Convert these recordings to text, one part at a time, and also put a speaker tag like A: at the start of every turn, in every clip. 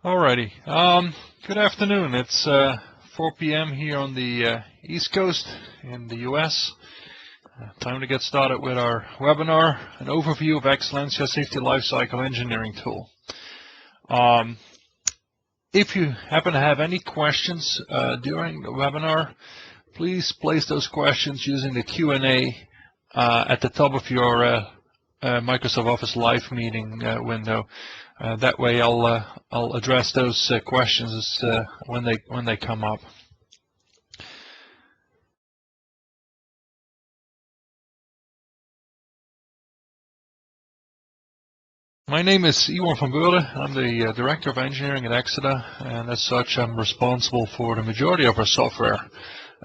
A: Alrighty. Good afternoon. It's 4 p.m. here on the East Coast in the U.S. Time to get started with our webinar, an overview of exSILentia Safety Lifecycle Engineering Tool. If you happen to have any questions during the webinar, please place those questions using the Q&A at the top of your Microsoft Office Live meeting window. That way, I'll address those questions when they come up. My name is Iwan from Beurden. I'm the Director of Engineering at exSILentia, and as such, I'm responsible for the majority of our software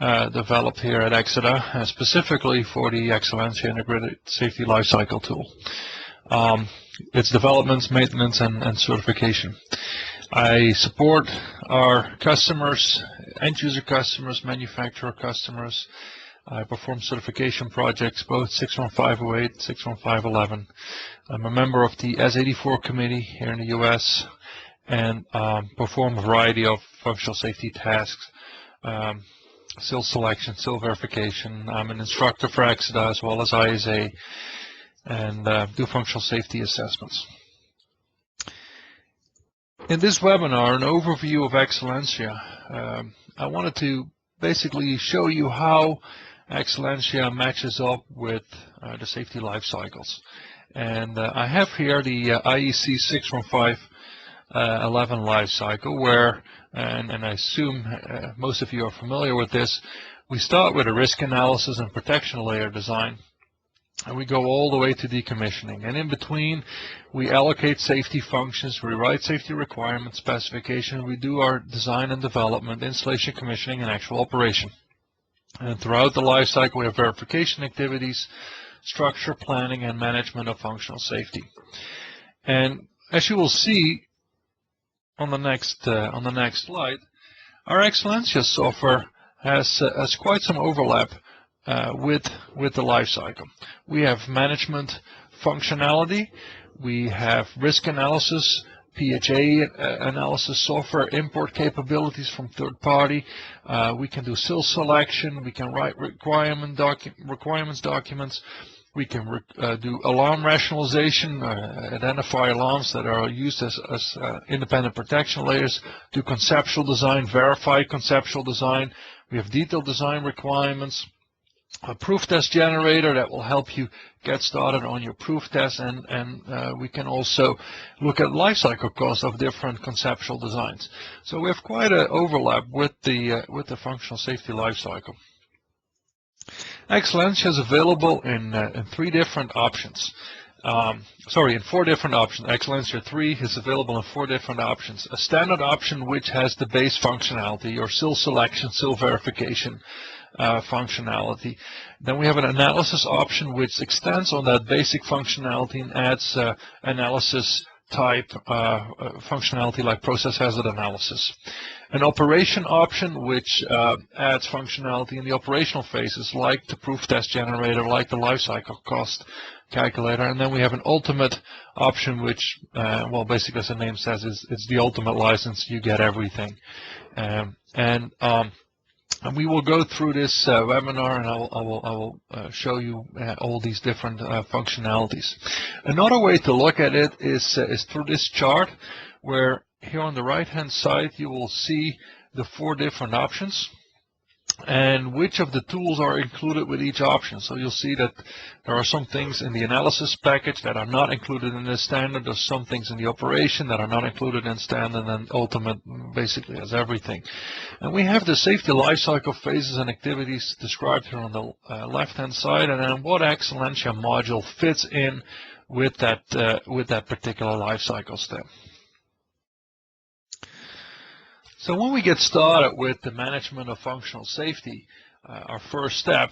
A: developed here at exSILentia, specifically for the exSILentia Integrated Safety Lifecycle tool. Its development, maintenance, and certification. I support our customers, end-user customers, manufacturer customers. I perform certification projects, both 61508, 61511. I'm a member of the S84 committee here in the U.S. and perform a variety of functional safety tasks, SIL selection, SIL verification. I'm an instructor for exSILentia as well as ISA, and do functional safety assessments. In this webinar, an overview of exSILentia, I wanted to basically show you how exSILentia matches up with the safety life cycles. And I have here the IEC 61511 life cycle where, and I assume most of you are familiar with this, we start with a risk analysis and protection layer design. And we go all the way to decommissioning. And in between, we allocate safety functions, we write safety requirements specification, we do our design and development, installation, commissioning, and actual operation. And throughout the life cycle, we have verification activities, structure, planning, and management of functional safety. And as you will see on the next slide, our exSILentia software has quite some overlap with the life cycle. We have management functionality, we have risk analysis, PHA analysis software, import capabilities from third party. We can do SIL selection, we can write requirements documents, we can do alarm rationalization, identify alarms that are used as independent protection layers, do conceptual design, verify conceptual design. We have detailed design requirements, a proof test generator that will help you get started on your proof test, and we can also look at lifecycle costs of different conceptual designs. So we have quite an overlap with the functional safety lifecycle. exSILentia is available in 3 different options. In 4 different options. exSILentia 3 is available in 4 different options. A standard option which has the base functionality, or SIL selection, SIL verification functionality. Then we have an analysis option which extends on that basic functionality and adds analysis type functionality like process hazard analysis. An operation option which adds functionality in the operational phases like the proof test generator, like the lifecycle cost calculator. And then we have an ultimate option which, well, basically as the name says, it's the ultimate license. You get everything. And we will go through this webinar, and I will show you all these different functionalities. Another way to look at it is through this chart, where here on the right-hand side you will see the 4 different options and which of the tools are included with each option. So you'll see that there are some things in the analysis package that are not included in the standard. There's some things in the operation that are not included in standard, and ultimate basically has everything. And we have the safety lifecycle phases and activities described here on the left-hand side, and then what exSILentia module fits in with that particular lifecycle step. So when we get started with the management of functional safety, our first step,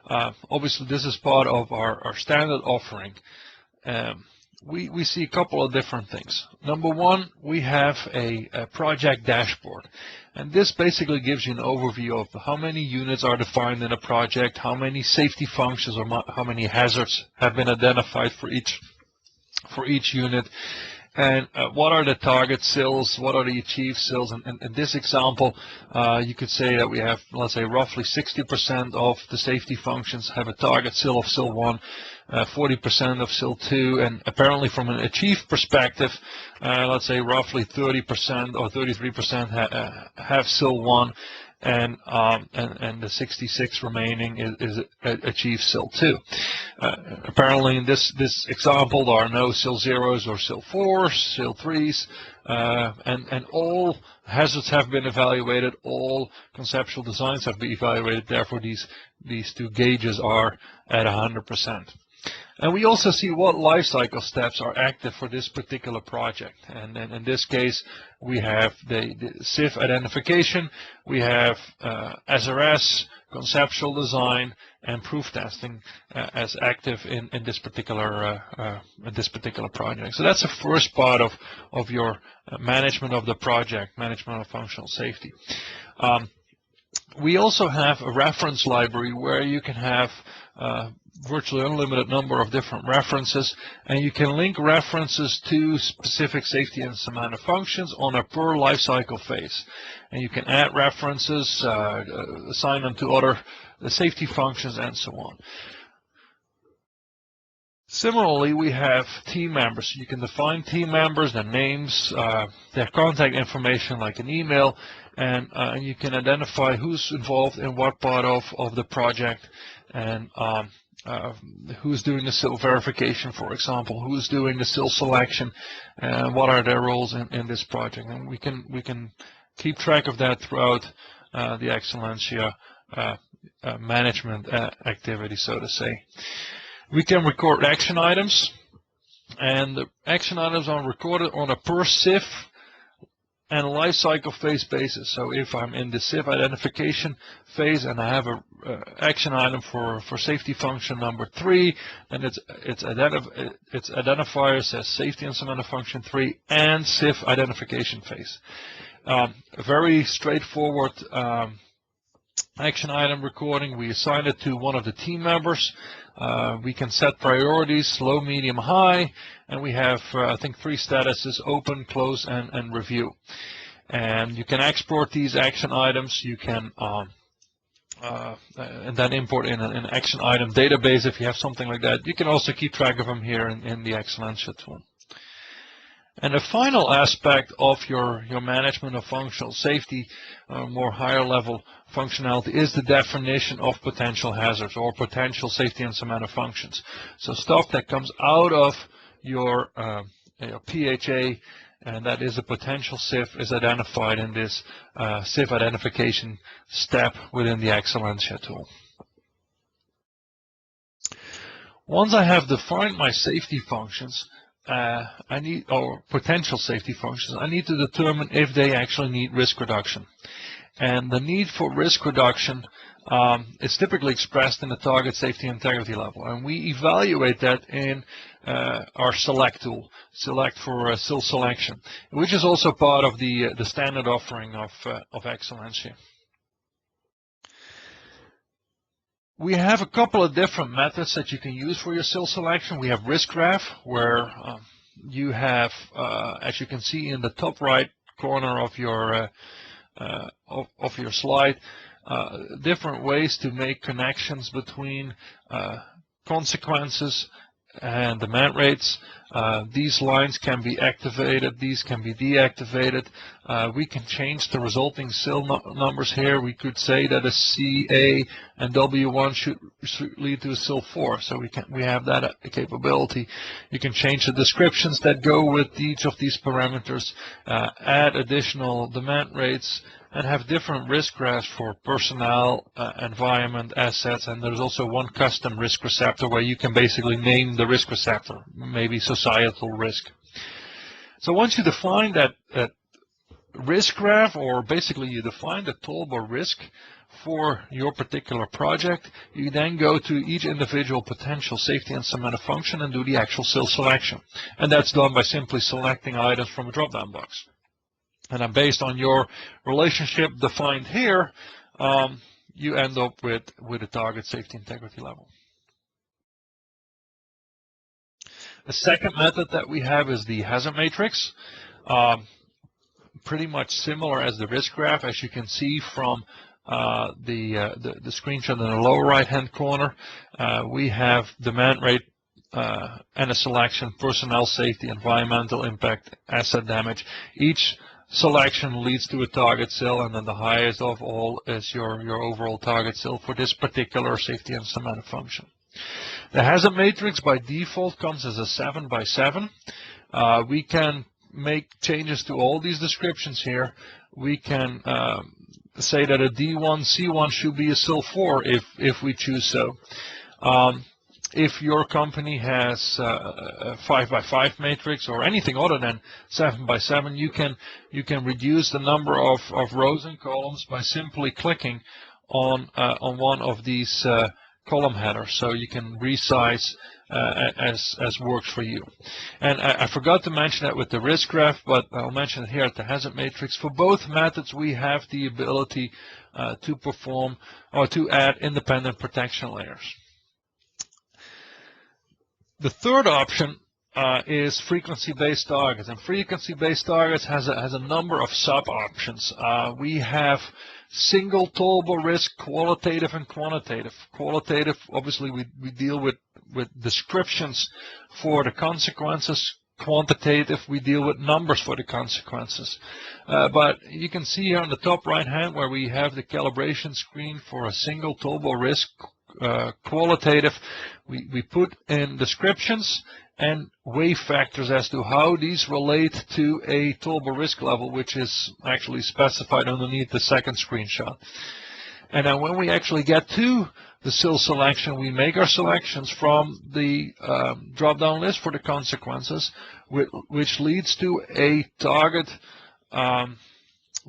A: obviously this is part of our standard offering. We see a couple of different things. Number one, we have a project dashboard. And this basically gives you an overview of how many units are defined in a project, how many safety functions or how many hazards have been identified for each unit. And what are the target SILs? What are the achieved SILs? And in this example, you could say that we have, let's say, roughly 60% of the safety functions have a target SIL of SIL 1, 40% of SIL 2, and apparently from an achieved perspective, let's say roughly 30% or 33% have SIL 1, and the 66 remaining is achieved SIL 2. Apparently in this example there are no SIL 0s or SIL 4s, SIL 3s, and all hazards have been evaluated, all conceptual designs have been evaluated, therefore these two gauges are at 100%. And we also see what lifecycle steps are active for this particular project. And then in this case, we have the SIF identification, we have SRS, conceptual design, and proof testing as active in this particular project. So that's the first part of your management of the project, management of functional safety. We also have a reference library where you can have virtually unlimited number of different references, and you can link references to specific safety and semantic functions on a per lifecycle phase. And you can add references, assign them to other safety functions, and so on. Similarly, we have team members. You can define team members, their names, their contact information like an email, and you can identify who's involved in what part of the project, and who's doing the SIL verification, for example, who's doing the SIL selection, and what are their roles in this project. And we can keep track of that throughout the exSILentia management activity, so to say. We can record action items, and the action items are recorded on a per SIF and lifecycle phase basis. So if I'm in the SIF identification phase and I have a action item for safety function number 3, then its identifier says safety and semantic function 3 and SIF identification phase. A very straightforward action item recording. We assign it to one of the team members. We can set priorities, low, medium, high, and we have, I think, 3 statuses: open, close, and review. And you can export these action items. You can and then import in an action item database if you have something like that. You can also keep track of them here in the exSILentia tool. And the final aspect of your management of functional safety, more higher level functionality, is the definition of potential hazards or potential safety and semantic functions. So stuff that comes out of your PHA, and that is a potential SIF, is identified in this SIF identification step within the exSILentia tool. Once I have defined my safety functions, or potential safety functions, I need to determine if they actually need risk reduction. And the need for risk reduction is typically expressed in the target safety integrity level. And we evaluate that in our select tool, select for SIL selection, which is also part of the standard offering of exSILentia. We have a couple of different methods that you can use for your SIL selection. We have risk graph, where you have, as you can see in the top right corner of your slide, different ways to make connections between consequences and demand rates. These lines can be activated, these can be deactivated. We can change the resulting SIL numbers here. We could say that a CA and W1 should lead to a SIL 4, so we have that capability. You can change the descriptions that go with each of these parameters, add additional demand rates, and have different risk graphs for personnel, environment, assets, and there's also one custom risk receptor where you can basically name the risk receptor, maybe societal risk. So once you define that risk graph, or basically you define the toolbar risk for your particular project, you then go to each individual potential safety and semantic function and do the actual SIL selection. And that's done by simply selecting items from a drop-down box. And then based on your relationship defined here, you end up with a target safety integrity level. The second method that we have is the hazard matrix. Pretty much similar as the risk graph, as you can see from the screenshot in the lower right-hand corner. We have demand rate and a selection, personnel safety, environmental impact, asset damage. Each selection leads to a target SIL, and then the highest of all is your overall target SIL for this particular safety instrument function. The hazard matrix by default comes as a 7x7. We can make changes to all these descriptions here. We can say that a D1, C1 should be a SIL 4 if we choose so. If your company has a 5x5 matrix or anything other than 7x7, you can reduce the number of rows and columns by simply clicking on one of these column headers. So you can resize as works for you. And I forgot to mention that with the risk graph, but I'll mention it here at the hazard matrix. For both methods, we have the ability to perform or to add independent protection layers. The third option is frequency-based targets, and frequency-based targets has a number of sub-options. We have single tolerable risk, qualitative and quantitative. Qualitative, obviously, we deal with descriptions for the consequences. Quantitative, we deal with numbers for the consequences. But you can see here on the top right hand where we have the calibration screen for a single tolerable risk. Qualitative, we put in descriptions and wave factors as to how these relate to a tolerable risk level, which is actually specified underneath the second screenshot. And then when we actually get to the SIL selection, we make our selections from the drop-down list for the consequences, which leads to a target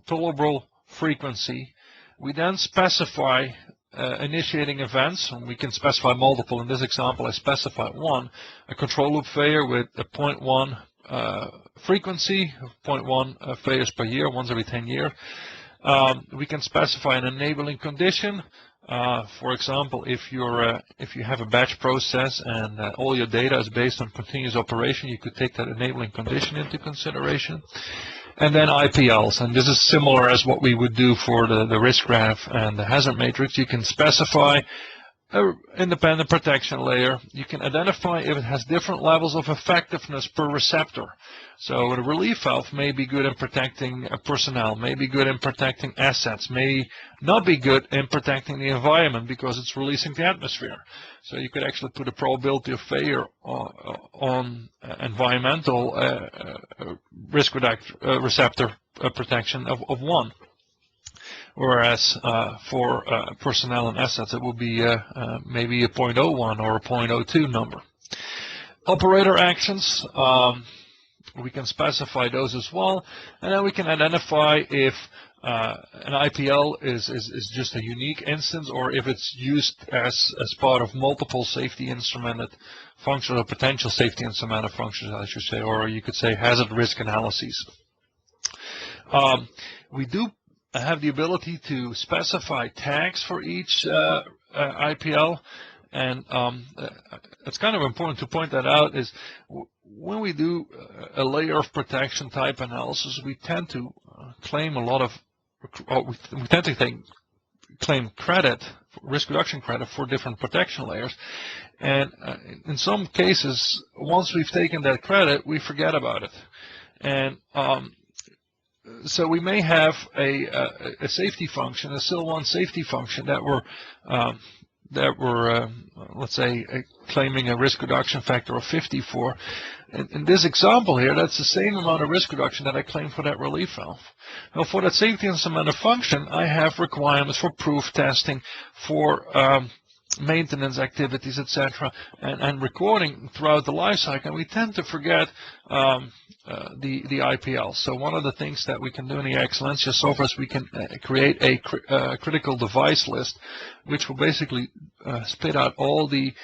A: tolerable frequency. We then specify initiating events, and we can specify multiple. In this example, I specified one, a control loop failure with a 0.1 frequency, 0.1 failures per year, once every 10 years. We can specify an enabling condition. For example, if you have a batch process and all your data is based on continuous operation, you could take that enabling condition into consideration. And then IPLs, and this is similar as what we would do for the risk graph and the hazard matrix. You can specify an independent protection layer. You can identify if it has different levels of effectiveness per receptor. So a relief valve may be good in protecting personnel, may be good in protecting assets, may not be good in protecting the environment because it's releasing the atmosphere. So you could actually put a probability of failure on environmental risk receptor protection of 1. Whereas for personnel and assets, it would be maybe a 0.01 or a 0.02 number. Operator actions, we can specify those as well, and then we can identify if an IPL is just a unique instance or if it's used as part of multiple safety instrumented functions or potential safety instrumented functions, I should say, or you could say hazard risk analyses. We do have the ability to specify tags for each IPL, and it's kind of important to point that out is when we do a layer of protection type analysis, we tend to claim a lot of, we tend to claim credit, risk reduction credit for different protection layers. And in some cases, once we've taken that credit, we forget about it. And so we may have a safety function, a SIL1 safety function that we're let's say, claiming a risk reduction factor of 50 for. In this example here, that's the same amount of risk reduction that I claim for that relief valve. Now, for that safety instrument function, I have requirements for proof testing, for maintenance activities, etc., and recording throughout the life cycle. We tend to forget the IPL. So one of the things that we can do in the exSILentia software is we can create a critical device list, which will basically spit out all the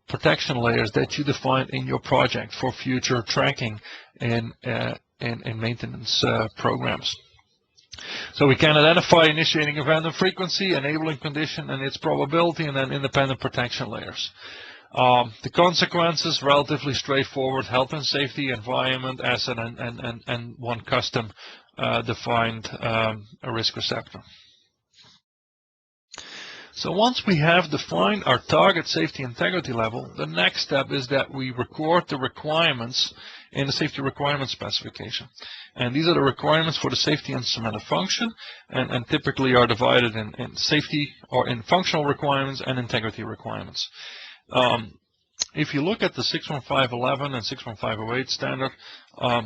A: protection layers that you define in your project for future tracking in maintenance programs. So we can identify initiating event and frequency, enabling condition and its probability, and then independent protection layers. The consequences, relatively straightforward: health and safety, environment, asset, and one custom defined a risk receptor. So once we have defined our target safety integrity level, the next step is that we record the requirements in the safety requirements specification. And these are the requirements for the safety instrumented function, and typically are divided in safety or in functional requirements and integrity requirements. If you look at the 61511 and 61508 standard,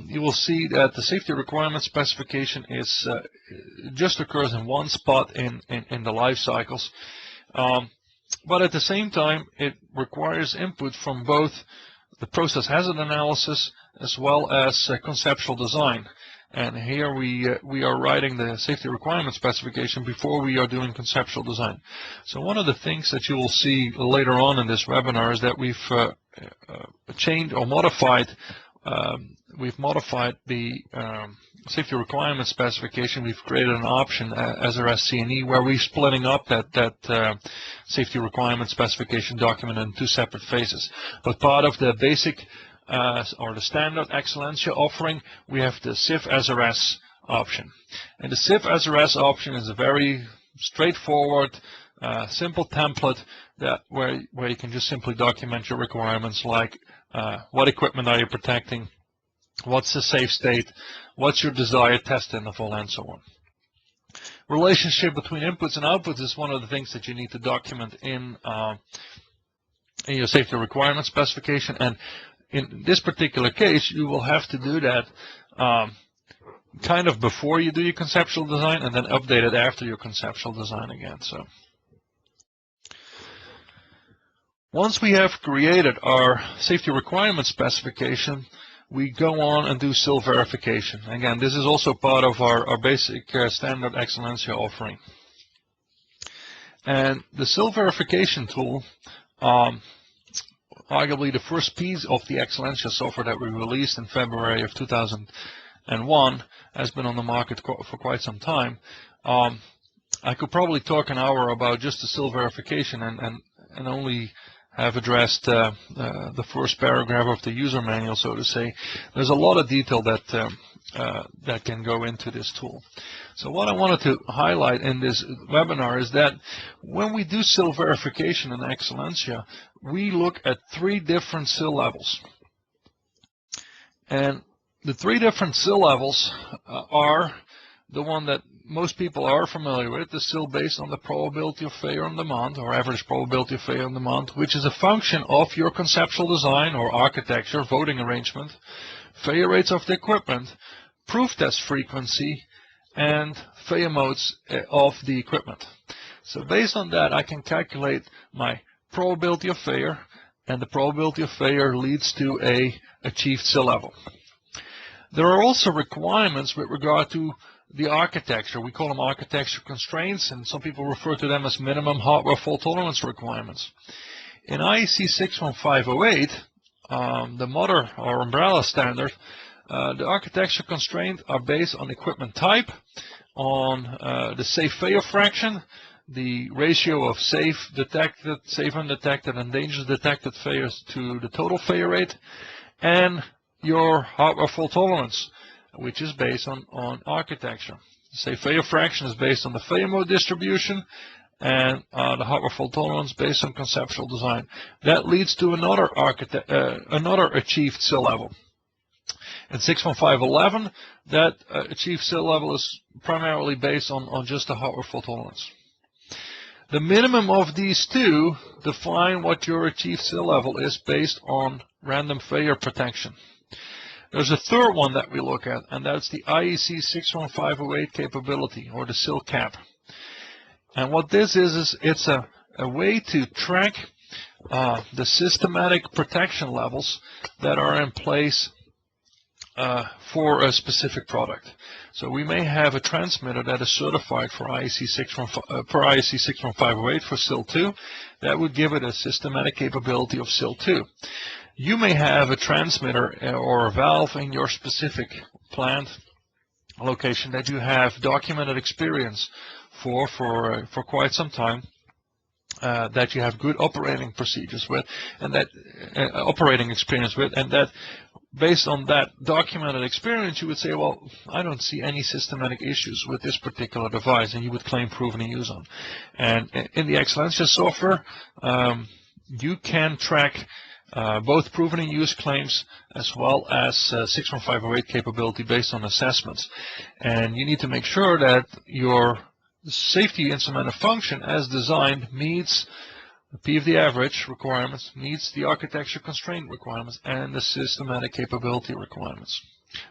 A: you will see that the safety requirement specification is just occurs in one spot in the life cycles. But at the same time, it requires input from both the process hazard analysis as well as conceptual design. And here we are writing the safety requirement specification before we are doing conceptual design. So one of the things that you will see later on in this webinar is that we've changed or modified. We've modified the safety requirement specification. We've created an option, SRSC&E, where we're splitting up that safety requirement specification document in two separate phases. But part of the basic or the standard exSILentia offering, we have the SIF SRS option. And the SIF SRS option is a very straightforward, simple template where you can just simply document your requirements, like what equipment are you protecting, what's the safe state, what's your desired test interval, and so on. Relationship between inputs and outputs is one of the things that you need to document in your safety requirement specification. And in this particular case, you will have to do that kind of before you do your conceptual design, and then update it after your conceptual design again. So once we have created our safety requirement specification, we go on and do SIL verification. Again, this is also part of our basic standard exSILentia offering. And the SIL verification tool, arguably the first piece of the exSILentia software that we released in February of 2001, has been on the market for quite some time. I could probably talk an hour about just the SIL verification and only have addressed the first paragraph of the user manual, so to say. There's a lot of detail that can go into this tool. So what I wanted to highlight in this webinar is that when we do SIL verification in exSILentia, we look at 3 different SIL levels. And the 3 different SIL levels are the one that most people are familiar with, the SIL based on the probability of failure on demand, or average probability of failure on demand, which is a function of your conceptual design or architecture, voting arrangement, failure rates of the equipment, proof test frequency, and failure modes of the equipment. So based on that, I can calculate my probability of failure, and the probability of failure leads to a achieved SIL level. There are also requirements with regard to the architecture. We call them architecture constraints, and some people refer to them as minimum hardware fault tolerance requirements. In IEC 61508, the mother or umbrella standard, the architecture constraints are based on equipment type, on the safe failure fraction, the ratio of safe detected, safe undetected, and dangerous detected failures to the total failure rate, and your hardware fault tolerance, which is based on architecture. The safe failure fraction is based on the failure mode distribution, and the hardware fault tolerance based on conceptual design. That leads to another achieved SIL level. In 61511, that achieved SIL level is primarily based on just the hardware fault tolerance. The minimum of these two define what your achieved SIL level is based on random failure protection. There's a third one that we look at, and that's the IEC 61508 capability, or the SIL cap. And what this is it's a way to track the systematic protection levels that are in place for a specific product. So we may have a transmitter that is certified for IEC 61508 for SIL 2. That would give it a systematic capability of SIL 2. You may have a transmitter or a valve in your specific plant location that you have documented experience for quite some time, that you have good operating procedures with, and that operating experience with, and that based on that documented experience, you would say, well, I don't see any systematic issues with this particular device, and you would claim proven use on. And in the exSILentia software, you can track both proven in use claims as well as 61508 capability based on assessments. And you need to make sure that your safety instrumented function as designed meets the PFDavg requirements, meets the architecture constraint requirements, and the systematic capability requirements.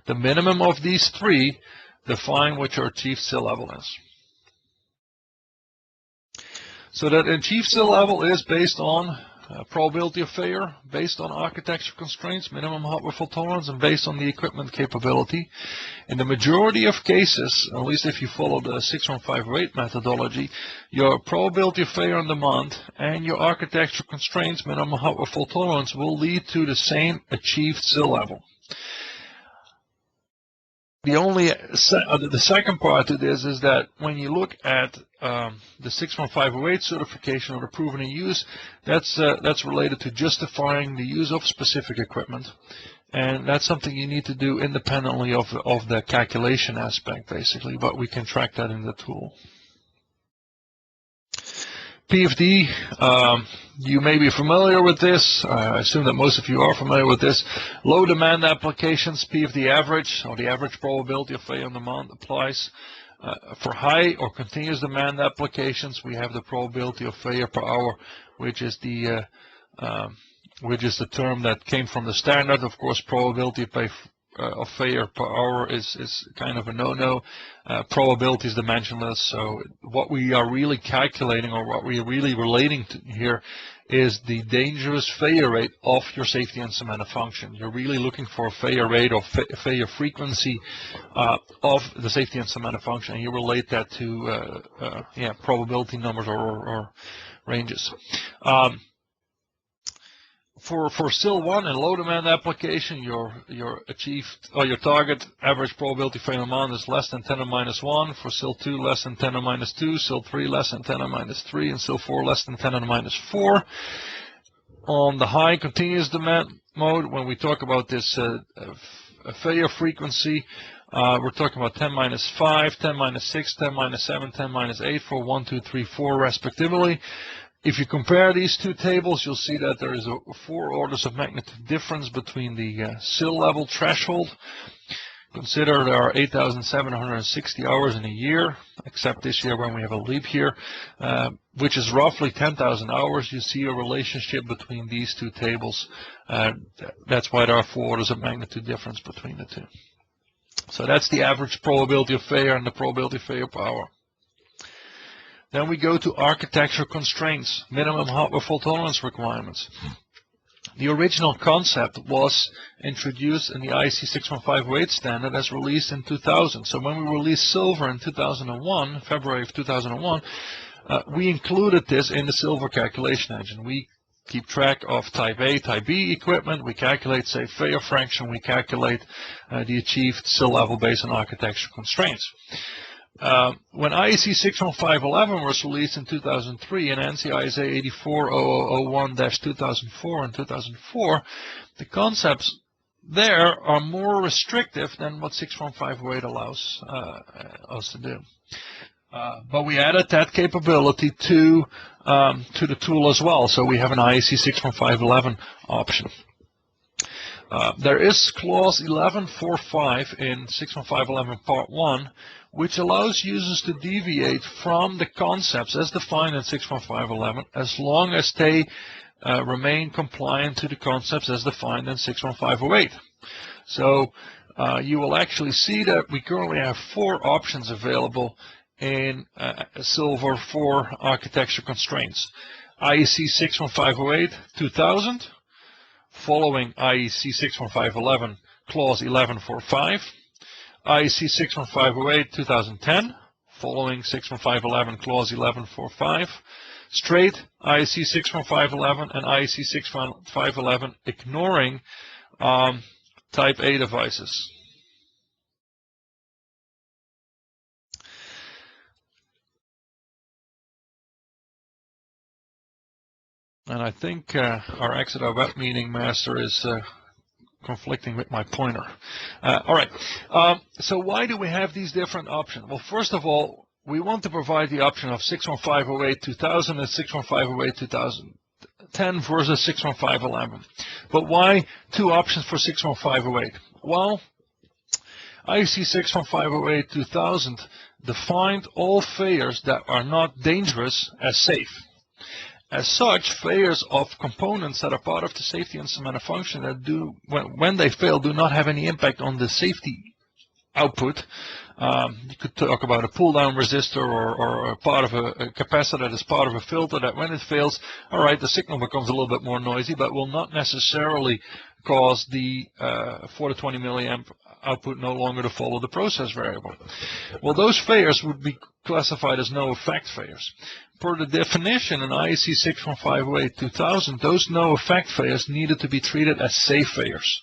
A: The minimum of these three define what your achieved SIL level is. So that achieved SIL level is based on probability of failure, based on architecture constraints, minimum hardware fault tolerance, and based on the equipment capability. In the majority of cases, at least if you follow the 61508 methodology, your probability of failure on demand and your architecture constraints, minimum hardware fault tolerance, will lead to the same achieved SIL level. The second part to this is that when you look at the 61508 certification or the proven in use, that's related to justifying the use of specific equipment, and that's something you need to do independently of the calculation aspect, basically. But we can track that in the tool. PFD, you may be familiar with this. I assume that most of you are familiar with this. Low demand applications, PFDavg, or the average probability of failure on demand, applies. For high or continuous demand applications, we have the probability of failure per hour, which is the term that came from the standard. Of course, probability of failure per hour is kind of a no-no. Probability is dimensionless, so what we are really calculating, or what we are really relating to here, is the dangerous failure rate of your safety instrumented function. You're really looking for a failure rate or failure frequency of the safety instrumented function, and you relate that to probability numbers or ranges. For SIL 1 and low demand application, your target average probability failure demand is less than 10 to minus 1. For SIL 2, less than 10 to minus 2. SIL 3, less than 10 to minus 3. And SIL 4, less than 10 to minus 4. On the high continuous demand mode, when we talk about this failure frequency, we're talking about 10 minus 5, 10 minus 6, 10 minus 7, 10 minus 8 for 1, 2, 3, 4 respectively. If you compare these two tables, you'll see that there is a 4 orders of magnitude difference between the SIL level threshold. Consider there are 8,760 hours in a year, except this year when we have a leap year, which is roughly 10,000 hours. You see a relationship between these two tables. That's why there are 4 orders of magnitude difference between the two. So that's the average probability of failure and the probability of failure per hour. Then we go to architecture constraints, minimum hardware fault tolerance requirements. The original concept was introduced in the IEC 61508 standard as released in 2000. So when we released Silver in 2001, February of 2001, we included this in the Silver calculation engine. We keep track of type A, type B equipment. We calculate safe failure fraction. We calculate the achieved SIL level based on architecture constraints. When IEC 61511 was released in 2003 and NCI ISA 840001-2004 and 2004, the concepts there are more restrictive than what 61508 allows us to do. But we added that capability to the tool as well, so we have an IEC 61511 option. There is clause 11.4.5 in 61511 part 1, which allows users to deviate from the concepts as defined in 61511 as long as they remain compliant to the concepts as defined in 61508. So you will actually see that we currently have 4 options available in Silver for architecture constraints. IEC 61508 2000, following IEC 61511 clause 11.4.5. IEC 61508 2010, following 61511 clause 11.4.5. Straight IEC 61511 and IEC 61511 ignoring type A devices. And I think our exit our web meeting master is conflicting with my pointer. All right. So why do we have these different options? Well, first of all, we want to provide the option of 61508-2000 and 61508-2010 versus 61511. But why two options for 61508? Well, IEC 61508-2000 defined all failures that are not dangerous as safe. As such, failures of components that are part of the safety instrument function that do, when they fail, do not have any impact on the safety output. You could talk about a pull-down resistor or a part of a capacitor that is part of a filter that when it fails, all right, the signal becomes a little bit more noisy, but will not necessarily cause the 4 to 20 milliamp output no longer to follow the process variable. Well, those failures would be classified as no effect failures. Per the definition in IEC 61508-2000, those no effect failures needed to be treated as safe failures.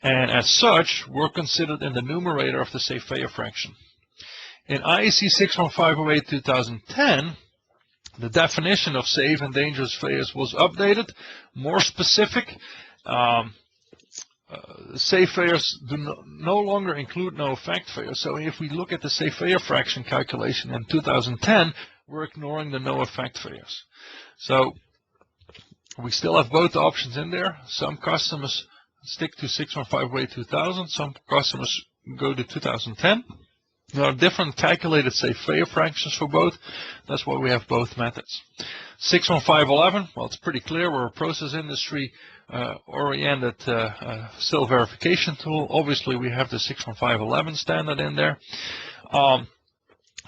A: And as such, were considered in the numerator of the safe failure fraction. In IEC 61508-2010, the definition of safe and dangerous failures was updated, more specific. Safe failures do no longer include no effect failures. So if we look at the safe failure fraction calculation in 2010, we're ignoring the no effect failures. So we still have both options in there. Some customers stick to 61508-2000, some customers go to 2010. There are different calculated safe failure fractions for both. That's why we have both methods. 61511, well, it's pretty clear. We're a process industry oriented SIL verification tool. Obviously, we have the 61511 standard in there.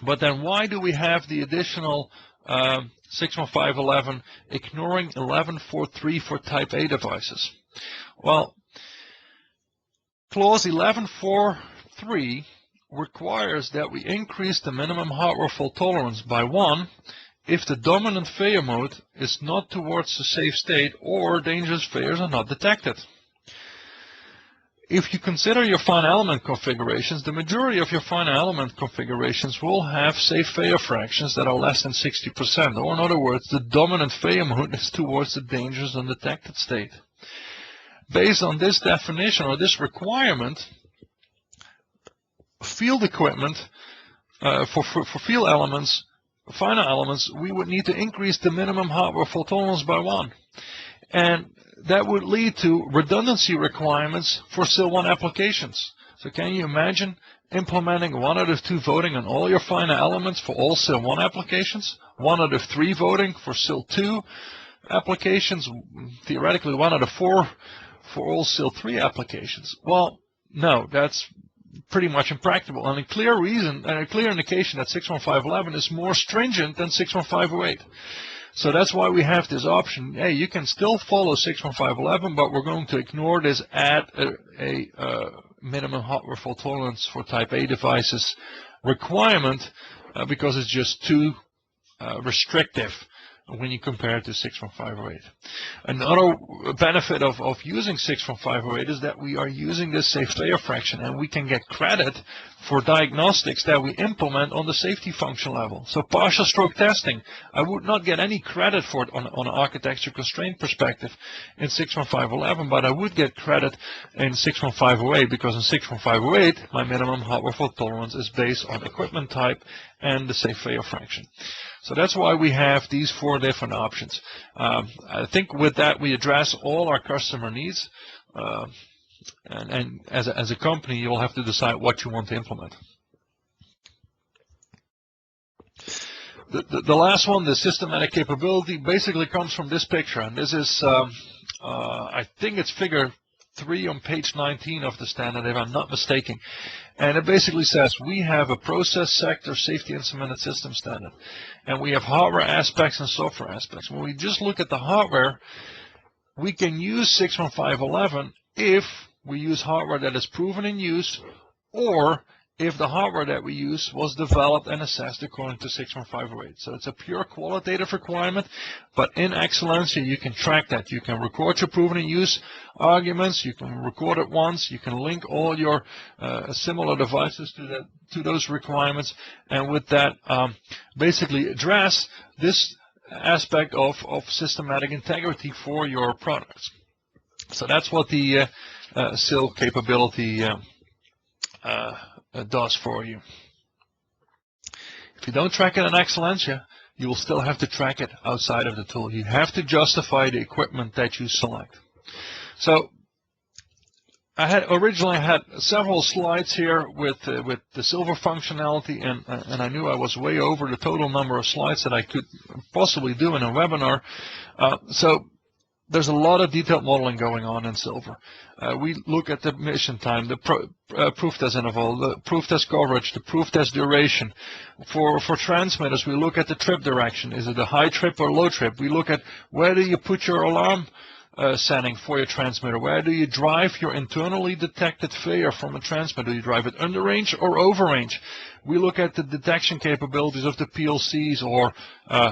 A: But then why do we have the additional 61511 ignoring 1143 for type A devices? Well, clause 1143 requires that we increase the minimum hardware fault tolerance by 1 if the dominant failure mode is not towards the safe state or dangerous failures are not detected. If you consider your final element configurations, the majority of your final element configurations will have safe failure fractions that are less than 60%, or in other words, the dominant failure mode is towards the dangerous undetected state. Based on this definition or this requirement, field equipment for field elements, final elements, we would need to increase the minimum hardware fault tolerance by 1. And that would lead to redundancy requirements for SIL 1 applications. So can you imagine implementing 1 out of 2 voting on all your final elements for all SIL 1 applications, 1 out of 3 voting for SIL 2 applications, theoretically 1 out of 4 for all SIL 3 applications? Well, no, that's pretty much impractical, and a clear reason and a clear indication that 61511 is more stringent than 61508. So that's why we have this option. Hey, you can still follow 61511, but we're going to ignore this at a minimum hardware fault tolerance for type A devices requirement because it's just too restrictive when you compare it to 61508. Another benefit of using 61508 is that we are using this safe failure fraction, and we can get credit for diagnostics that we implement on the safety function level. So partial stroke testing, I would not get any credit for it on an architecture constraint perspective in 61511, but I would get credit in 61508 because in 61508 my minimum hardware fault tolerance is based on equipment type and the safe failure fraction. So that's why we have these 4 different options. I think with that we address all our customer needs, and as a company you'll have to decide what you want to implement. The last one, the systematic capability, basically comes from this picture, and this is I think it's figure 3 on page 19 of the standard, if I'm not mistaken. And it basically says we have a process sector safety instrumented system standard, and we have hardware aspects and software aspects. When we just look at the hardware, we can use 61511 if we use hardware that is proven in use, or if the hardware that we use was developed and assessed according to 61508. So it's a pure qualitative requirement, but in exSILentia you can track that. You can record your proven in use arguments, you can record it once, you can link all your similar devices to those requirements, and with that basically address this aspect of systematic integrity for your products. So that's what the SIL capability does for you. If you don't track it in exSILentia, you will still have to track it outside of the tool. You have to justify the equipment that you select. So I had originally had several slides here with the silver functionality, and I knew I was way over the total number of slides that I could possibly do in a webinar. So there's a lot of detailed modeling going on in silver. We look at the mission time, the proof test interval, the proof test coverage, the proof test duration. For transmitters, we look at the trip direction. Is it a high trip or low trip? We look at where do you put your alarm setting for your transmitter. Where do you drive your internally detected failure from a transmitter? Do you drive it under range or over range? We look at the detection capabilities of the PLCs or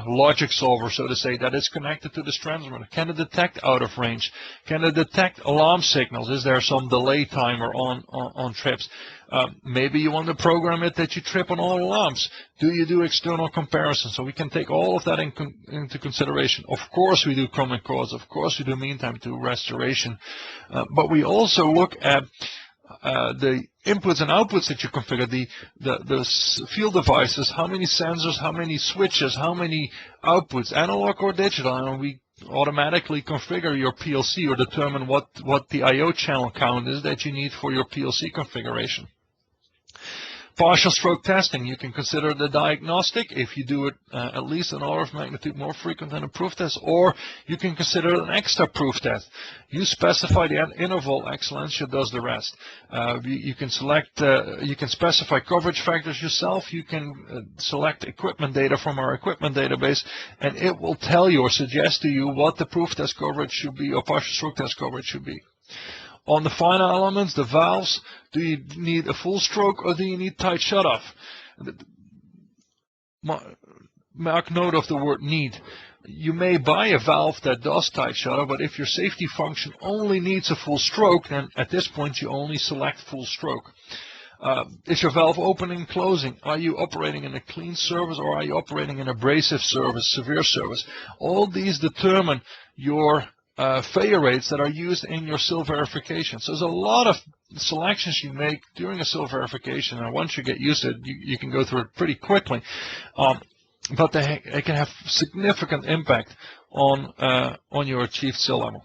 A: logic solver, so to say, that is connected to this transmitter. Can it detect out of range? Can it detect alarm signals? Is there some delay timer on trips? Maybe you want to program it that you trip on all alarms. Do you do external comparisons? So we can take all of that into consideration. Of course we do common cause. Of course we do mean time to restoration. But we also look at the inputs and outputs that you configure, the field devices, how many sensors, how many switches, how many outputs, analog or digital, and we automatically configure your PLC or determine what the I/O channel count is that you need for your PLC configuration. Partial stroke testing, you can consider the diagnostic if you do it at least an order of magnitude more frequent than a proof test, or you can consider an extra proof test. You specify the interval, exSILentia does the rest. You can select, you can specify coverage factors yourself. You can select equipment data from our equipment database, and it will tell you or suggest to you what the proof test coverage should be or partial stroke test coverage should be. On the final elements, the valves, do you need a full stroke or do you need tight shutoff? Mark note of the word need. You may buy a valve that does tight shutoff, but if your safety function only needs a full stroke, then at this point you only select full stroke. Is your valve opening and closing? Are you operating in a clean service or are you operating in abrasive service, severe service? All these determine your failure rates that are used in your SIL verification. So there's a lot of selections you make during a SIL verification, and once you get used to it, you can go through it pretty quickly. But they can have significant impact on your achieved SIL level.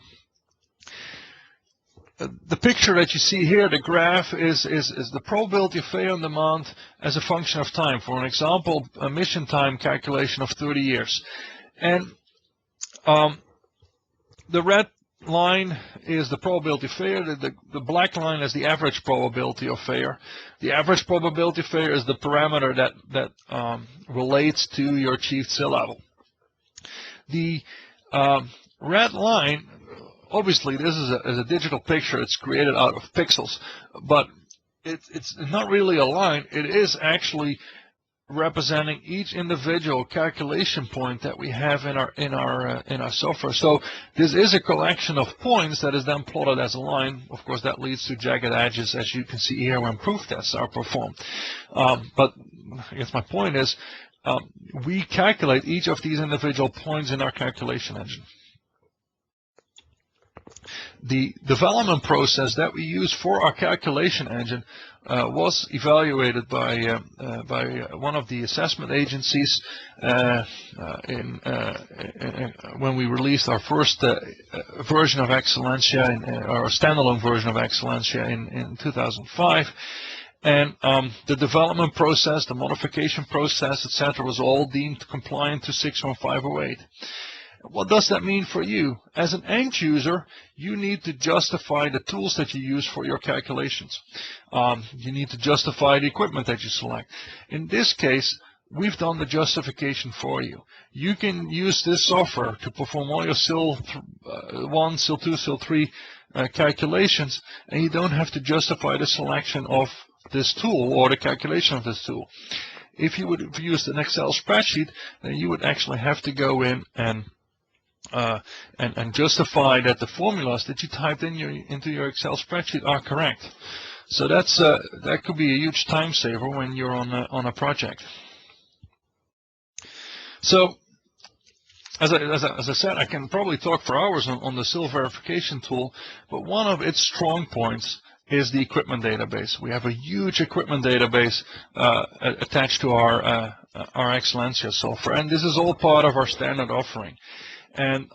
A: The picture that you see here, the graph, is the probability of failure on demand as a function of time. For an example, a mission time calculation of 30 years. And the red line is the probability of failure. The black line is the average probability of failure. The average probability of failure is the parameter that relates to your achieved SIL level. The red line, obviously this is a digital picture. It's created out of pixels, but it's not really a line. It is actually representing each individual calculation point that we have in our software. So this is a collection of points that is then plotted as a line. Of course, that leads to jagged edges, as you can see here when proof tests are performed. But I guess my point is, we calculate each of these individual points in our calculation engine. The development process that we use for our calculation engine was evaluated by one of the assessment agencies when we released our first version of exSILentia, our standalone version of exSILentia in 2005. And the development process, the modification process, etc., was all deemed compliant to 61508. What does that mean for you? As an end user, you need to justify the tools that you use for your calculations. You need to justify the equipment that you select. In this case, we've done the justification for you. You can use this software to perform all your SIL 1, SIL 2, SIL 3 calculations, and you don't have to justify the selection of this tool or the calculation of this tool. If you would use an Excel spreadsheet, then you would actually have to go in and justify that the formulas that you typed into your Excel spreadsheet are correct. So that could be a huge time saver when you're on a project. So as I said, I can probably talk for hours on the SIL verification tool, but one of its strong points is the equipment database. We have a huge equipment database attached to our exSILentia software, and this is all part of our standard offering. And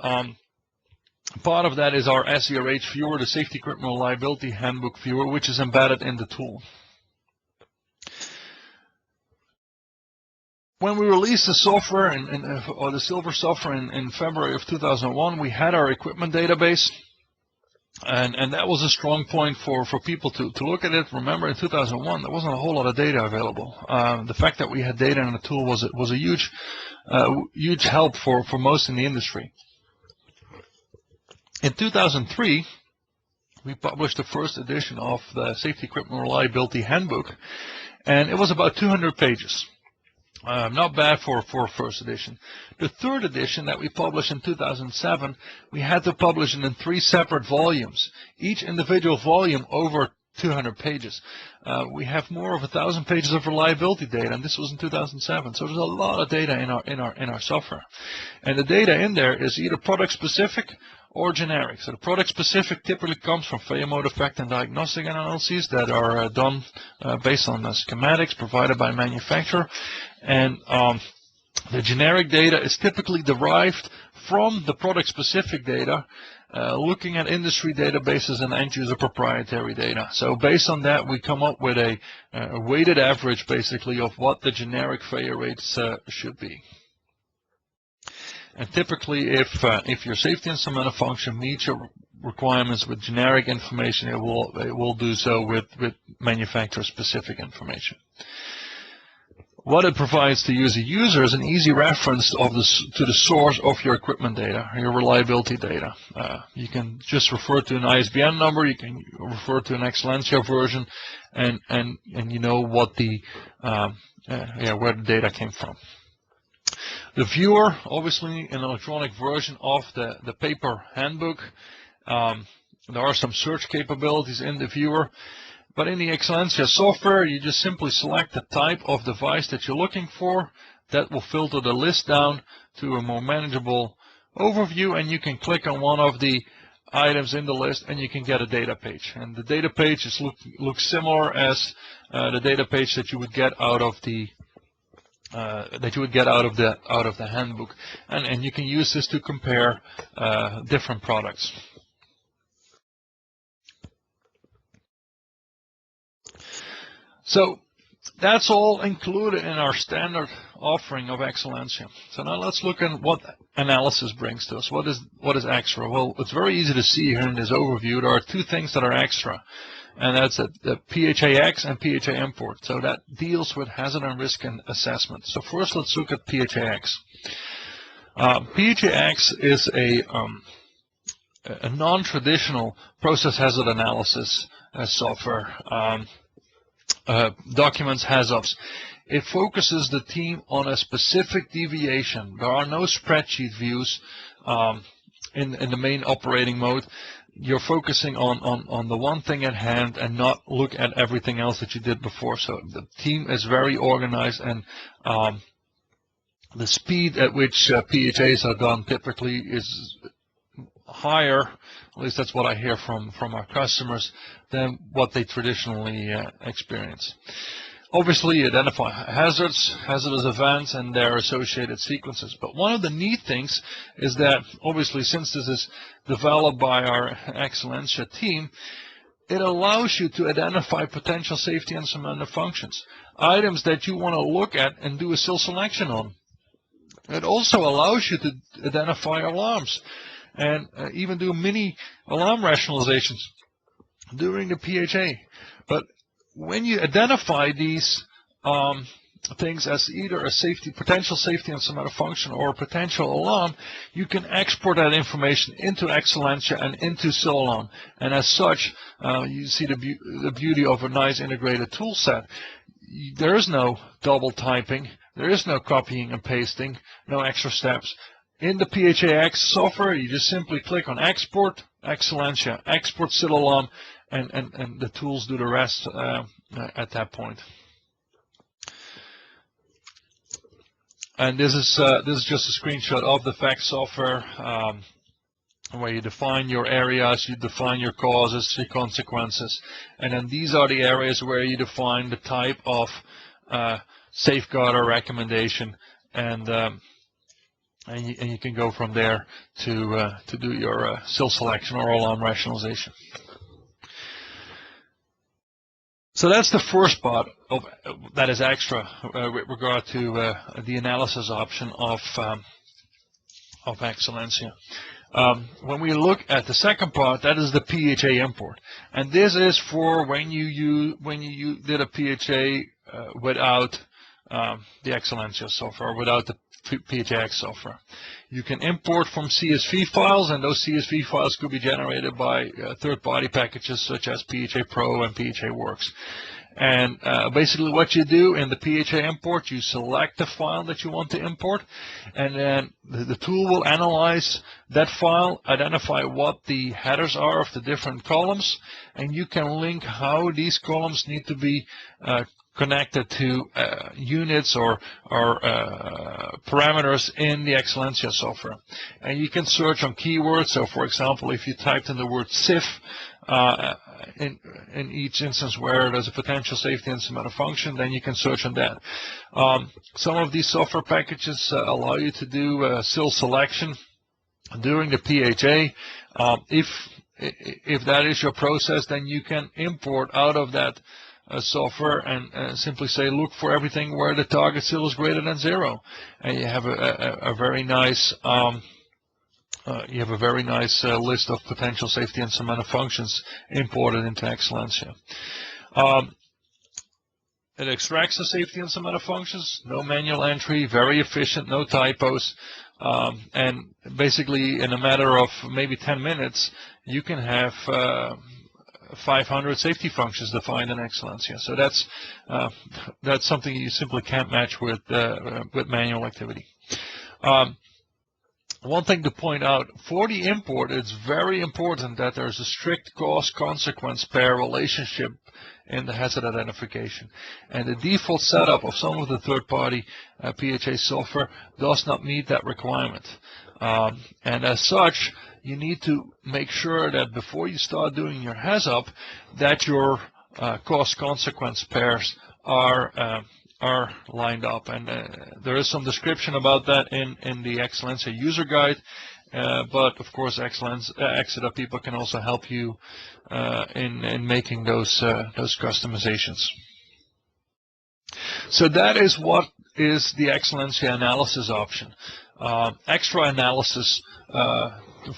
A: part of that is our SERH viewer, the Safety Equipment Reliability Handbook viewer, which is embedded in the tool. When we released the software, or the Silver software in February of 2001, we had our equipment database. And that was a strong point for people to look at it. Remember, in 2001, there wasn't a whole lot of data available. The fact that we had data in the tool was a huge help for most in the industry. In 2003, we published the first edition of the Safety Equipment Reliability Handbook, and it was about 200 pages. Not bad for first edition. The third edition that we published in 2007, we had to publish it in 3 separate volumes, each individual volume over 200 pages. We have more of 1,000 pages of reliability data, and this was in 2007. So there's a lot of data in our software, and the data in there is either product specific or generic. So the product specific typically comes from failure mode effect and diagnostic analyses that are done based on the schematics provided by manufacturer, and the generic data is typically derived from the product specific data, looking at industry databases and end user proprietary data. So based on that, we come up with a weighted average basically of what the generic failure rates should be. And typically, if your safety instrument function meets your requirements with generic information, it will do so with manufacturer-specific information. What it provides to you as a user is an easy reference to the source of your equipment data, your reliability data. You can just refer to an ISBN number, you can refer to an exSILentia version, and you know what where the data came from. The viewer, obviously an electronic version of the paper handbook. There are some search capabilities in the viewer, but in the exSILentia software, you just simply select the type of device that you're looking for. That will filter the list down to a more manageable overview, and you can click on one of the items in the list and you can get a data page. And the data page looks similar as the data page that you would get out of the handbook, and you can use this to compare different products. So that's all included in our standard offering of exSILentia. So now let's look at what analysis brings to us. What is extra? Well, it's very easy to see here in this overview. There are 2 things that are extra, and that's the PHAX and PHA Import. So that deals with hazard and risk and assessment. So first, let's look at PHAX. PHAX is a non-traditional process hazard analysis software. Documents HAZOPs. It focuses the team on a specific deviation. There are no spreadsheet views in the main operating mode. You're focusing on the one thing at hand and not look at everything else that you did before. So the team is very organized, and the speed at which PHAs are done typically is higher, at least that's what I hear from our customers, than what they traditionally experience. Obviously, you identify hazardous events and their associated sequences. But one of the neat things is that, obviously, since this is developed by our exSILentia team, it allows you to identify potential safety instrument functions, items that you want to look at and do a SIL selection on. It also allows you to identify alarms and even do mini alarm rationalizations during the PHA. But when you identify these things as either a potential safety instrument function or a potential alarm, you can export that information into exSILentia and into SIL. And as such, you see the beauty of a nice integrated tool set. There is no double typing, there is no copying and pasting, no extra steps. In the PHAX software, you just simply click on Export, exSILentia, Export SIL, and the tools do the rest at that point. And this is just a screenshot of the PHAX software, where you define your areas, you define your causes, your consequences, and then these are the areas where you define the type of safeguard or recommendation, and you can go from there to do your SIL selection or alarm rationalization. So that's the first part of that is extra with regard to the analysis option of exSILentia. When we look at the second part, that is the PHA import, and this is for when you did a PHA without the exSILentia software, without the PHAX software. You can import from CSV files, and those CSV files could be generated by third-party packages such as PHA Pro and PHA Works. And basically what you do in the PHA import, you select the file that you want to import, and then the tool will analyze that file, identify what the headers are of the different columns, and you can link how these columns need to be connected to units or parameters in the exSILentia software. And you can search on keywords. So for example, if you typed in the word SIF in each instance where there's a potential safety instrument or function, then you can search on that. Some of these software packages allow you to do SIL selection during the PHA. If that is your process, then you can import out of that software and simply say, look for everything where the target SIL is greater than 0, and you have a very nice list of potential safety instrument functions imported into exSILentia. It extracts the safety instrument functions, no manual entry, very efficient, no typos, and basically in a matter of maybe 10 minutes, you can have 500 safety functions defined in exSILentia. So that's something you simply can't match with manual activity. One thing to point out, for the import, it's very important that there's a strict cause-consequence pair relationship in the hazard identification. And the default setup of some of the third-party PHA software does not meet that requirement. And as such, you need to make sure that before you start doing your HAZOP, that your cause-consequence pairs are lined up, and there is some description about that in the exSILentia user guide, but of course exILentia people can also help you in making those customizations. So that is what is the exSILentia analysis option, extra analysis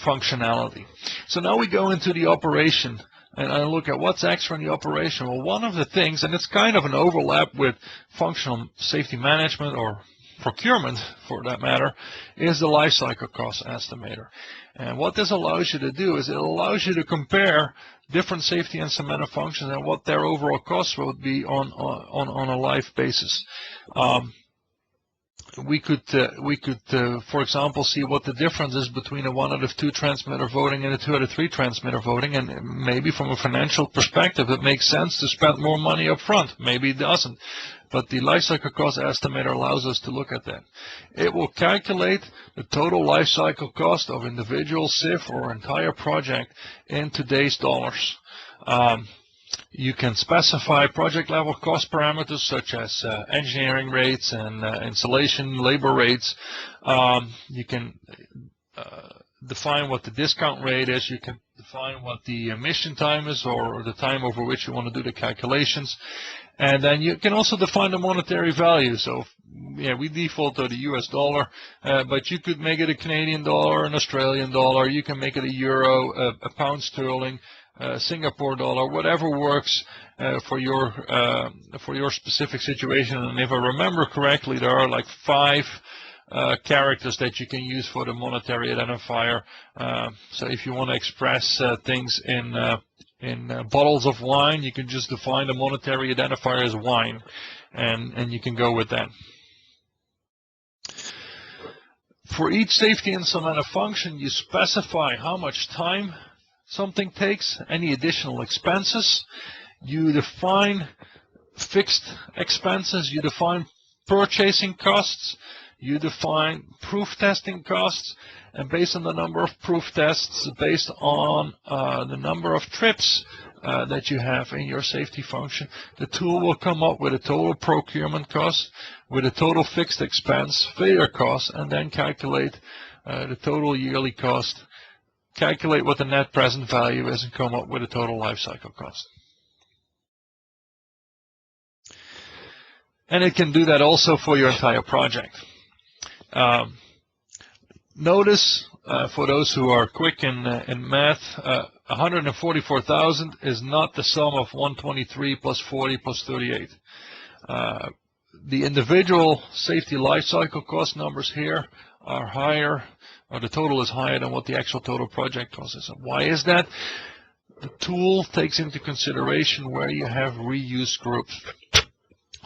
A: functionality. So now we go into the operation and I look at what's extra in the operation. Well, one of the things, and it's kind of an overlap with functional safety management or procurement for that matter, is the lifecycle cost estimator. And what this allows you to do is it allows you to compare different safety instrument functions and what their overall costs would be on a life basis. We could, for example, see what the difference is between a 1 out of 2 transmitter voting and a 2 out of 3 transmitter voting, and maybe from a financial perspective it makes sense to spend more money up front. Maybe it doesn't, but the lifecycle cost estimator allows us to look at that. It will calculate the total lifecycle cost of individual SIF or entire project in today's dollars. You can specify project level cost parameters such as engineering rates and installation labor rates. You can define what the discount rate is. You can define what the emission time is, or the time over which you want to do the calculations. And then you can also define the monetary value. So yeah, we default to the US dollar, but you could make it a Canadian dollar, an Australian dollar. You can make it a euro, a pound sterling, Singapore dollar, whatever works for your specific situation. And if I remember correctly, there are like 5 characters that you can use for the monetary identifier. So if you want to express things in bottles of wine, you can just define the monetary identifier as wine, and you can go with that. For each safety instrument function, you specify how much time something takes, any additional expenses. You define fixed expenses. You define purchasing costs. you define proof testing costs, and based on the number of proof tests, based on the number of trips that you have in your safety function, the tool will come up with a total procurement cost, with a total fixed expense, failure cost, and then calculate the total yearly cost, calculate what the net present value is, and come up with a total lifecycle cost. And it can do that also for your entire project. Notice, for those who are quick in math, 144,000 is not the sum of 123 plus 40 plus 38. The individual safety lifecycle cost numbers here are higher, or the total is higher than what the actual total project cost is. Why is that? The tool takes into consideration where you have reuse groups.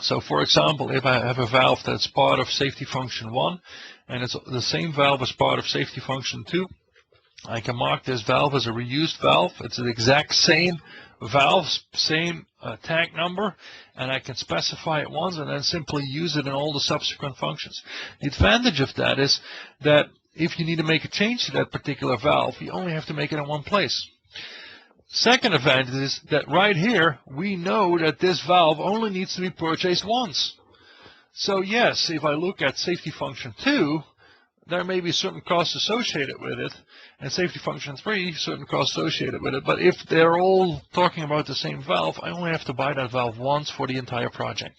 A: So, for example, if I have a valve that's part of safety function 1, and it's the same valve as part of safety function 2, I can mark this valve as a reused valve. It's the exact same valve, same tag number, and I can specify it once and then simply use it in all the subsequent functions. The advantage of that is that if you need to make a change to that particular valve, you only have to make it in one place. Second advantage is that right here, we know that this valve only needs to be purchased once. So yes, if I look at safety function 2, there may be certain costs associated with it, and safety function 3, certain costs associated with it. But if they're all talking about the same valve, I only have to buy that valve once for the entire project.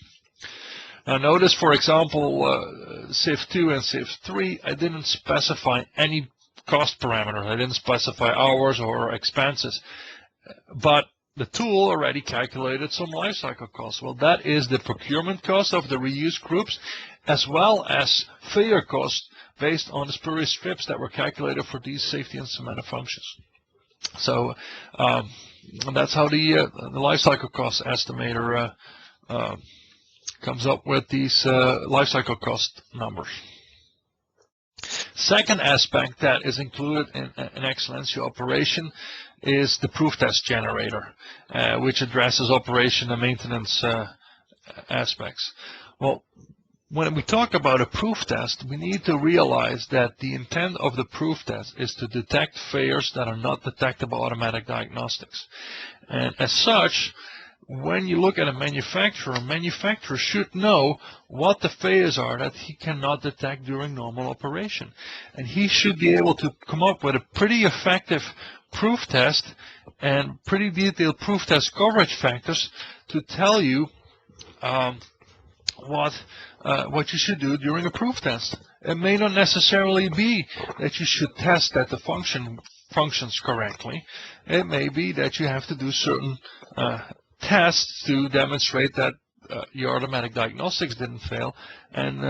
A: Now notice, for example, SIF 2 and SIF 3, I didn't specify any cost parameter. I didn't specify hours or expenses. But the tool already calculated some lifecycle costs. Well, that is the procurement cost of the reuse groups, as well as failure costs based on the spurious strips that were calculated for these safety instrumented functions. So that's how the lifecycle cost estimator comes up with these lifecycle cost numbers. Second aspect that is included in an exSILentia operation is the proof test generator, which addresses operation and maintenance aspects. Well, when we talk about a proof test, we need to realize that the intent of the proof test is to detect failures that are not detectable by automatic diagnostics. And as such, when you look at a manufacturer should know what the failures are that he cannot detect during normal operation. And he should be able to come up with a pretty effective proof test and pretty detailed proof test coverage factors to tell you what you should do during a proof test. It may not necessarily be that you should test that the function functions correctly. It may be that you have to do certain tests to demonstrate that your automatic diagnostics didn't fail, and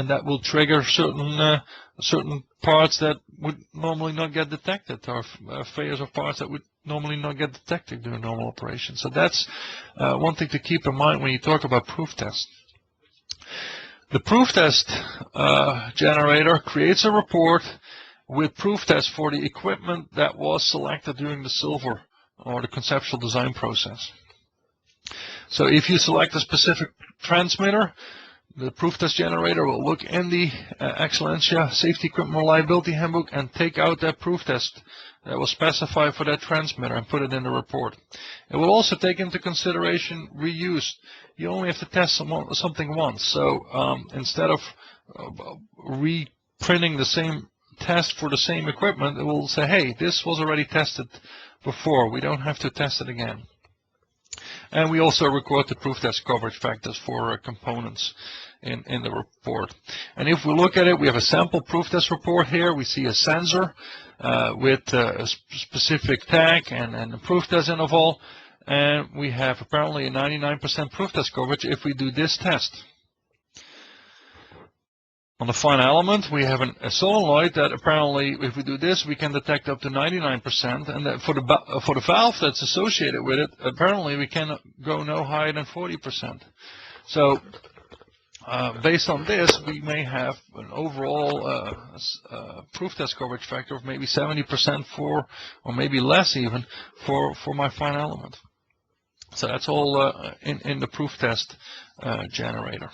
A: that will trigger certain parts that would normally not get detected, or failures of parts that would normally not get detected during normal operation. So that's one thing to keep in mind when you talk about proof tests. The proof test generator creates a report with proof tests for the equipment that was selected during the silver or the conceptual design process. So if you select a specific transmitter, the proof test generator will look in the exSILentia Safety Equipment Reliability Handbook and take out that proof test that was specified for that transmitter and put it in the report. It will also take into consideration reuse. You only have to test something once. So instead of reprinting the same test for the same equipment, it will say, hey, this was already tested before. We don't have to test it again. And we also record the proof test coverage factors for components in the report. And if we look at it, we have a sample proof test report here. We see a sensor with a specific tag and a proof test interval. And we have apparently a 99% proof test coverage if we do this test. On the final element, we have a solenoid that apparently, if we do this, we can detect up to 99%. And that for the valve that's associated with it, apparently we cannot go no higher than 40%. So based on this, we may have an overall proof test coverage factor of maybe 70% for, or maybe less even, for my final element. So that's all in the proof test generator.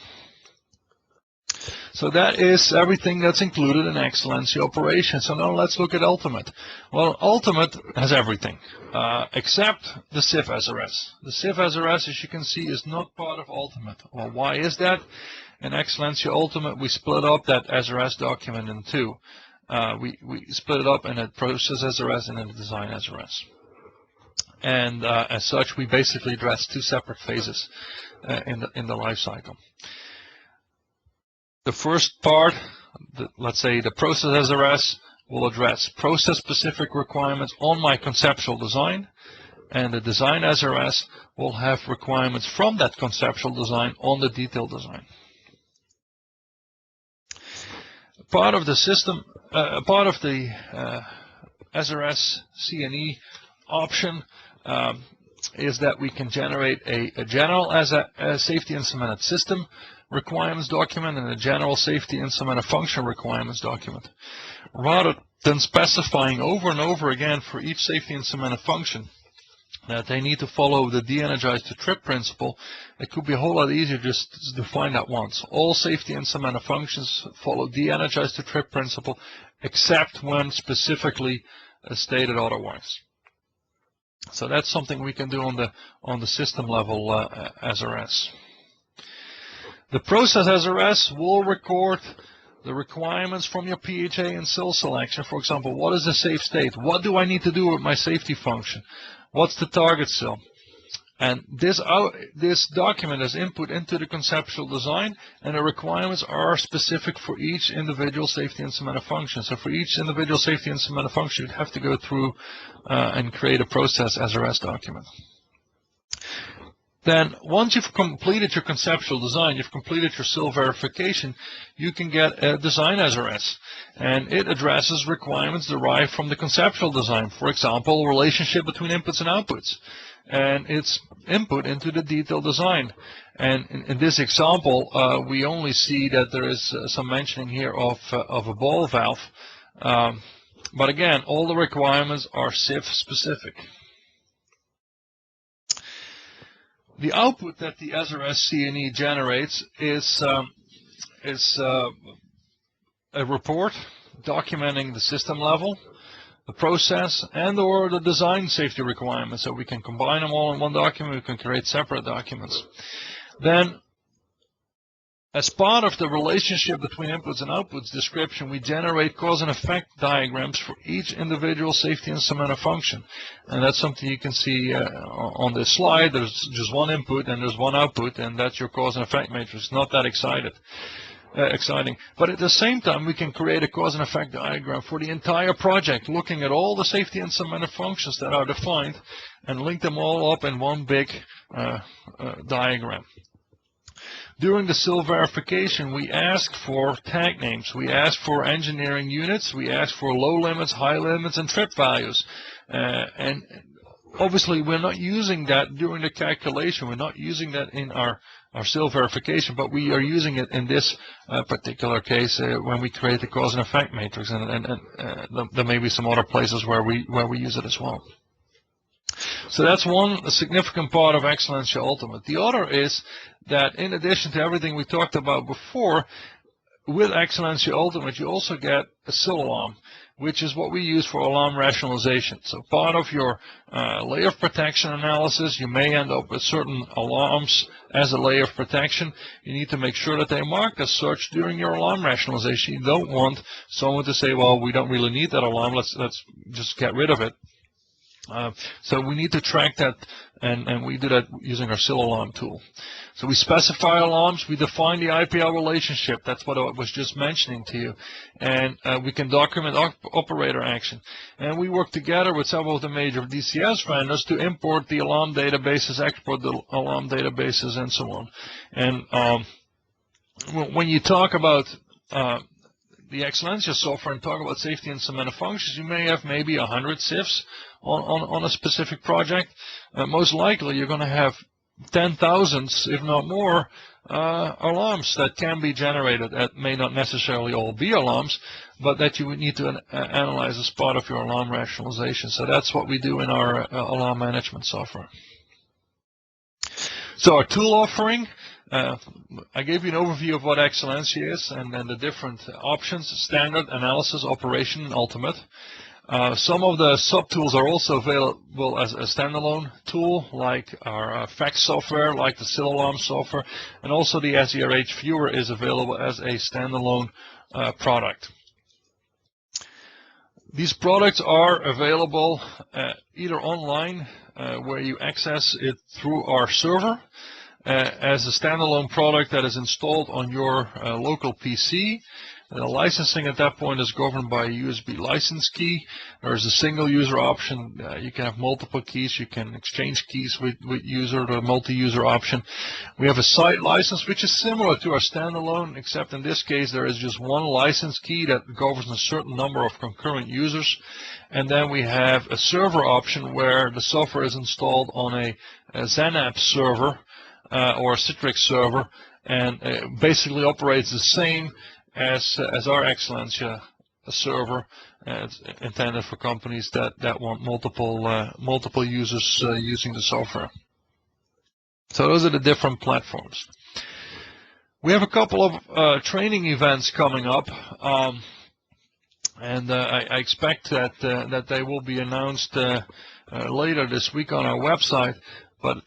A: So that is everything that's included in exSILentia operation. So now let's look at Ultimate. Well, Ultimate has everything except the SIF SRS. The SIF SRS, as you can see, is not part of Ultimate. Well, why is that? In exSILentia Ultimate, we split up that SRS document in two. We split it up in a process SRS and a design SRS. And as such, we basically address two separate phases in the life cycle. The first part, let's say the process SRS, will address process-specific requirements on my conceptual design, and the design SRS will have requirements from that conceptual design on the detailed design. Part of the system, part of the SRSC&E option is that we can generate a general safety instrumented system requirements document and a general safety instrumented function requirements document. Rather than specifying over and over again for each safety instrumented function that they need to follow the de-energize to trip principle, it could be a whole lot easier just to define that once. All safety instrumented functions follow de-energize to trip principle except when specifically stated otherwise. So that's something we can do on the system level SRS. The process SRS will record the requirements from your PHA and SIL selection. For example, what is the safe state? What do I need to do with my safety function? What's the target SIL? And this document is input into the conceptual design, and the requirements are specific for each individual safety instrumented function. So for each individual safety instrumented function, you'd have to go through and create a process SRS document. Then once you've completed your conceptual design, you've completed your SIL verification, you can get a design SRS. And it addresses requirements derived from the conceptual design. For example, relationship between inputs and outputs. And it's input into the detailed design. And in this example, we only see that there is some mentioning here of a ball valve. But again, all the requirements are SIF specific. The output that the SRSC&E generates is a report documenting the system level, the process, and or the design safety requirements. So we can combine them all in one document. We can create separate documents. Then, as part of the relationship between inputs and outputs description, we generate cause and effect diagrams for each individual safety instrumented function. And that's something you can see on this slide. There's just one input and there's one output, and that's your cause and effect matrix. Not that exciting. But at the same time, we can create a cause and effect diagram for the entire project, looking at all the safety instrumented functions that are defined and link them all up in one big diagram. During the SIL verification, we ask for tag names. We ask for engineering units. We ask for low limits, high limits, and trip values. And obviously, we're not using that during the calculation. We're not using that in our SIL verification, but we are using it in this particular case when we create the cause and effect matrix. And there may be some other places where we use it as well. So that's one significant part of exSILentia Ultimate. The other is that in addition to everything we talked about before, with exSILentia Ultimate, you also get a SIL alarm, which is what we use for alarm rationalization. So part of your layer of protection analysis, you may end up with certain alarms as a layer of protection. You need to make sure that they're marked as such during your alarm rationalization. You don't want someone to say, well, we don't really need that alarm, let's just get rid of it. So we need to track that, and we do that using our SIL alarm tool. So we specify alarms, we define the IPL relationship, that's what I was just mentioning to you, and we can document operator action. And we work together with several of the major DCS vendors to import the alarm databases, export the alarm databases, and so on. And when you talk about the exSILentia software and talk about safety instrumented functions, you may have maybe 100 SIFs on a specific project. Most likely you're going to have 10,000s, if not more, alarms that can be generated. That may not necessarily all be alarms, but that you would need to analyze as part of your alarm rationalization. So that's what we do in our alarm management software. So our tool offering, I gave you an overview of what exSILentia is and then the different options: standard, analysis, operation, and ultimate. Some of the sub-tools are also available as a standalone tool, like our PHAX software, like the SIL alarm software, and also the SERH viewer is available as a standalone product. These products are available either online, where you access it through our server, as a standalone product that is installed on your local PC. The licensing at that point is governed by a USB license key. There's a single user option. You can have multiple keys. You can exchange keys with user, the multi-user option. We have a site license, which is similar to our standalone, except in this case there is just one license key that governs a certain number of concurrent users. And then we have a server option where the software is installed on a XenApp server or a Citrix server, and it basically operates the same as our exSILentia server. It's intended for companies that want multiple users using the software. So those are the different platforms. We have a couple of training events coming up, and I expect that they will be announced later this week on our website. But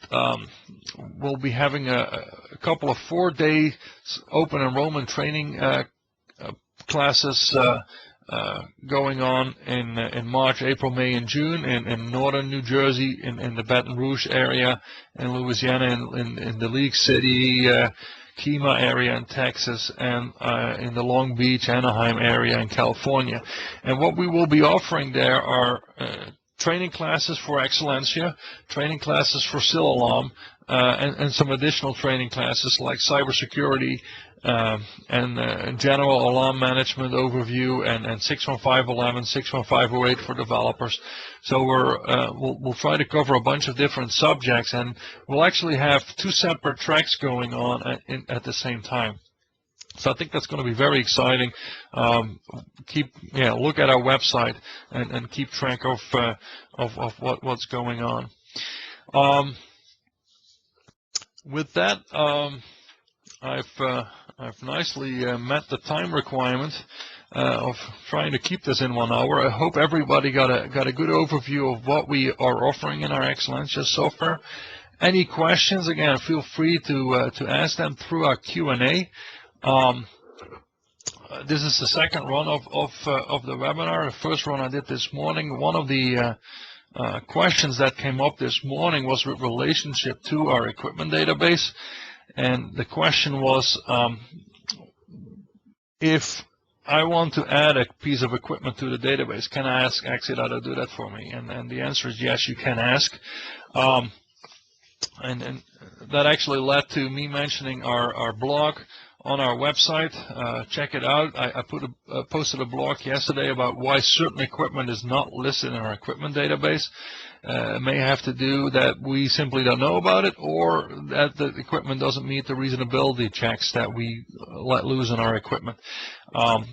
A: we'll be having a couple of 4-day open enrollment training classes going on in March, April, May, and June in northern New Jersey, in the Baton Rouge area, in Louisiana, in the League City, Kemah area in Texas, and in the Long Beach, Anaheim area in California. And what we will be offering there are training classes for exSILentia, training classes for SIL alarm, and some additional training classes like cybersecurity and general alarm management overview, and 61511, 61508 for developers. So we'll try to cover a bunch of different subjects, and we'll actually have 2 separate tracks going on at the same time. So I think that's going to be very exciting. Look at our website and keep track of what's going on. With that, I've nicely met the time requirement of trying to keep this in 1 hour. I hope everybody got a good overview of what we are offering in our exSILentia software. Any questions? Again, feel free to ask them through our Q&A. This is the second run of the webinar. The first run I did this morning. One of the questions that came up this morning was with relationship to our equipment database, and the question was, if I want to add a piece of equipment to the database, can I ask exSIL to do that for me? And the answer is yes, you can ask. And that actually led to me mentioning our blog on our website. Check it out. I posted a blog yesterday about why certain equipment is not listed in our equipment database. It may have to do that we simply don't know about it, or that the equipment doesn't meet the reasonability checks that we let loose on our equipment.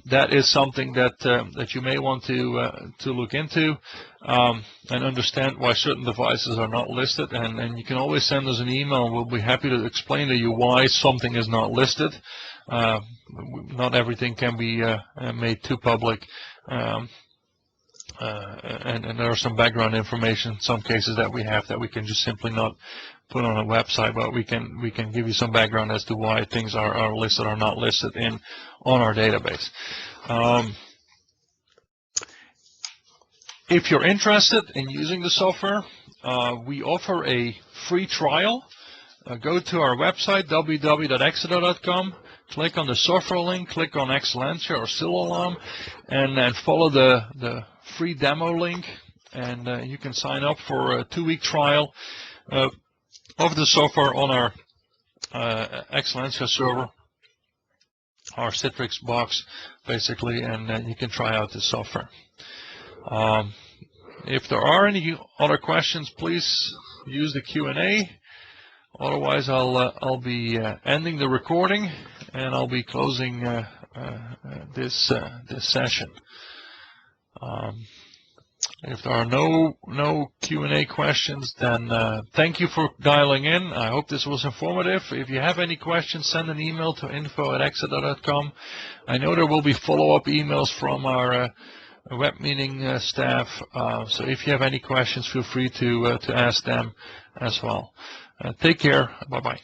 A: That is something that you may want to look into and understand why certain devices are not listed. And you can always send us an email. We'll be happy to explain to you why something is not listed. Not everything can be made too public. And there are some background information in some cases that we have that we can just simply not put on a website, but we can give you some background as to why things are listed or not listed on our database. If you're interested in using the software, we offer a free trial. Go to our website, www.exeter.com. Click on the software link, click on exSILentia or SIL alarm, and then follow the free demo link, and you can sign up for a 2-week trial of the software on our exSILentia server, our Citrix box, basically, and then you can try out the software. If there are any other questions, please use the Q&A. Otherwise, I'll be ending the recording, and I'll be closing this session. If there are no Q&A questions, then thank you for dialing in. I hope this was informative. If you have any questions, send an email to info@exeter.com. I know there will be follow-up emails from our web meeting staff. So if you have any questions, feel free to ask them as well. Take care. Bye-bye.